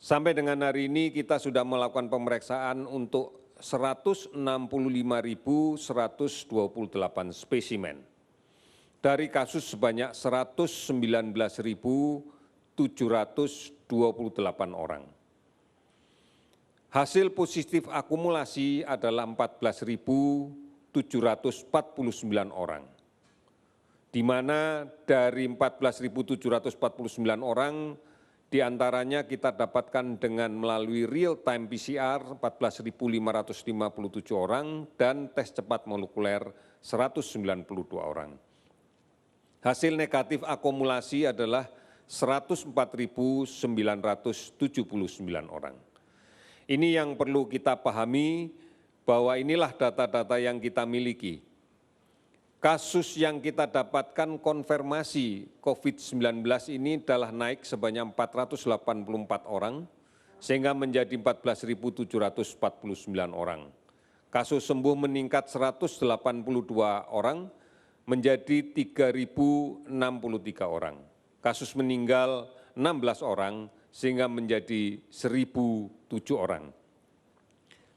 Sampai dengan hari ini kita sudah melakukan pemeriksaan untuk 165.128 spesimen dari kasus sebanyak 119.728 orang. Hasil positif akumulasi adalah 14.749 orang, di mana dari 14.749 orang, diantaranya kita dapatkan dengan melalui real-time PCR 14.557 orang dan tes cepat molekuler 192 orang. Hasil negatif akumulasi adalah 104.979 orang. Ini yang perlu kita pahami bahwa inilah data-data yang kita miliki. Kasus yang kita dapatkan konfirmasi COVID-19 ini adalah naik sebanyak 484 orang, sehingga menjadi 14.749 orang. Kasus sembuh meningkat 182 orang, menjadi 3.063 orang. Kasus meninggal 16 orang, sehingga menjadi 1.007 orang.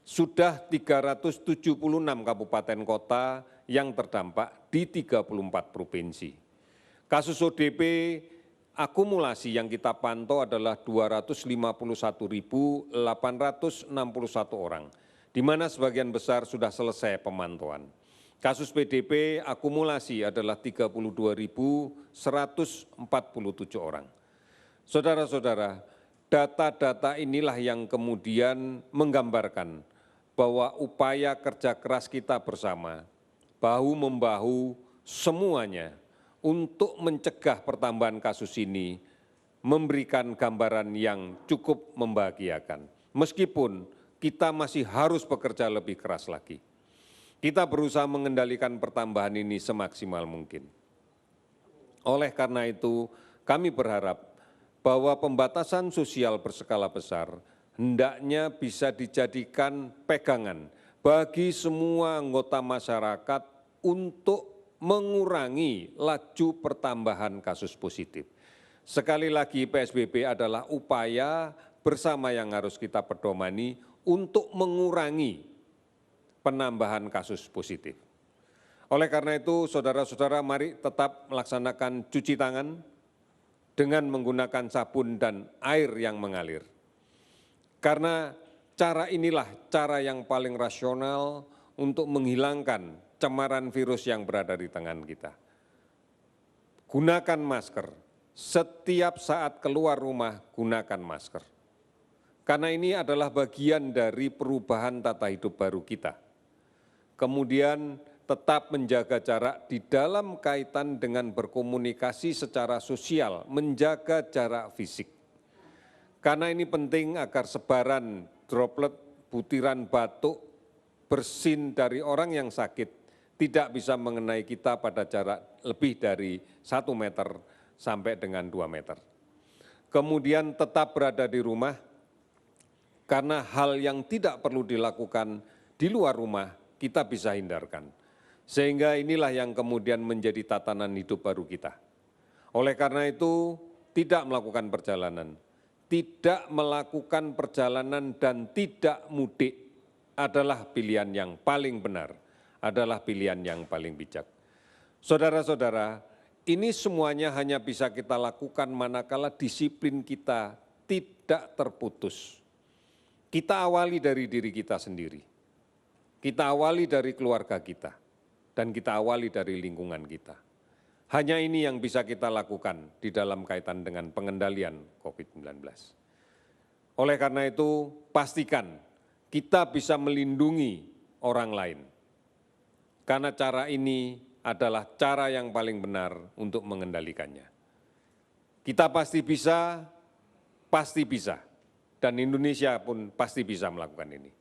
Sudah 376 kabupaten kota yang terdampak di 34 provinsi. Kasus ODP akumulasi yang kita pantau adalah 251.861 orang, di mana sebagian besar sudah selesai pemantauan. Kasus PDP akumulasi adalah 32.147 orang. Saudara-saudara, data-data inilah yang kemudian menggambarkan bahwa upaya kerja keras kita bersama, bahu-membahu semuanya untuk mencegah pertambahan kasus ini memberikan gambaran yang cukup membahagiakan. Meskipun kita masih harus bekerja lebih keras lagi. Kita berusaha mengendalikan pertambahan ini semaksimal mungkin. Oleh karena itu, kami berharap bahwa pembatasan sosial berskala besar hendaknya bisa dijadikan pegangan bagi semua anggota masyarakat untuk mengurangi laju pertambahan kasus positif. Sekali lagi, PSBB adalah upaya bersama yang harus kita pedomani untuk mengurangi penambahan kasus positif. Oleh karena itu, saudara-saudara, mari tetap melaksanakan cuci tangan dengan menggunakan sabun dan air yang mengalir. Karena cara inilah cara yang paling rasional untuk menghilangkan cemaran virus yang berada di tangan kita. Gunakan masker. Setiap saat keluar rumah, gunakan masker. Karena ini adalah bagian dari perubahan tata hidup baru kita. Kemudian tetap menjaga jarak di dalam kaitan dengan berkomunikasi secara sosial, menjaga jarak fisik. Karena ini penting agar sebaran droplet, butiran batuk, bersin dari orang yang sakit tidak bisa mengenai kita pada jarak lebih dari 1 meter sampai dengan 2 meter. Kemudian tetap berada di rumah, karena hal yang tidak perlu dilakukan di luar rumah kita bisa hindarkan. Sehingga inilah yang kemudian menjadi tatanan hidup baru kita. Oleh karena itu, tidak melakukan perjalanan. Tidak melakukan perjalanan dan tidak mudik adalah pilihan yang paling benar, adalah pilihan yang paling bijak. Saudara-saudara, ini semuanya hanya bisa kita lakukan manakala disiplin kita tidak terputus. Kita awali dari diri kita sendiri, kita awali dari keluarga kita, dan kita awali dari lingkungan kita. Hanya ini yang bisa kita lakukan di dalam kaitan dengan pengendalian COVID-19. Oleh karena itu, pastikan kita bisa melindungi orang lain. Karena cara ini adalah cara yang paling benar untuk mengendalikannya. Kita pasti bisa, dan Indonesia pun pasti bisa melakukan ini.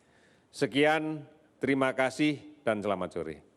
Sekian, terima kasih dan selamat sore.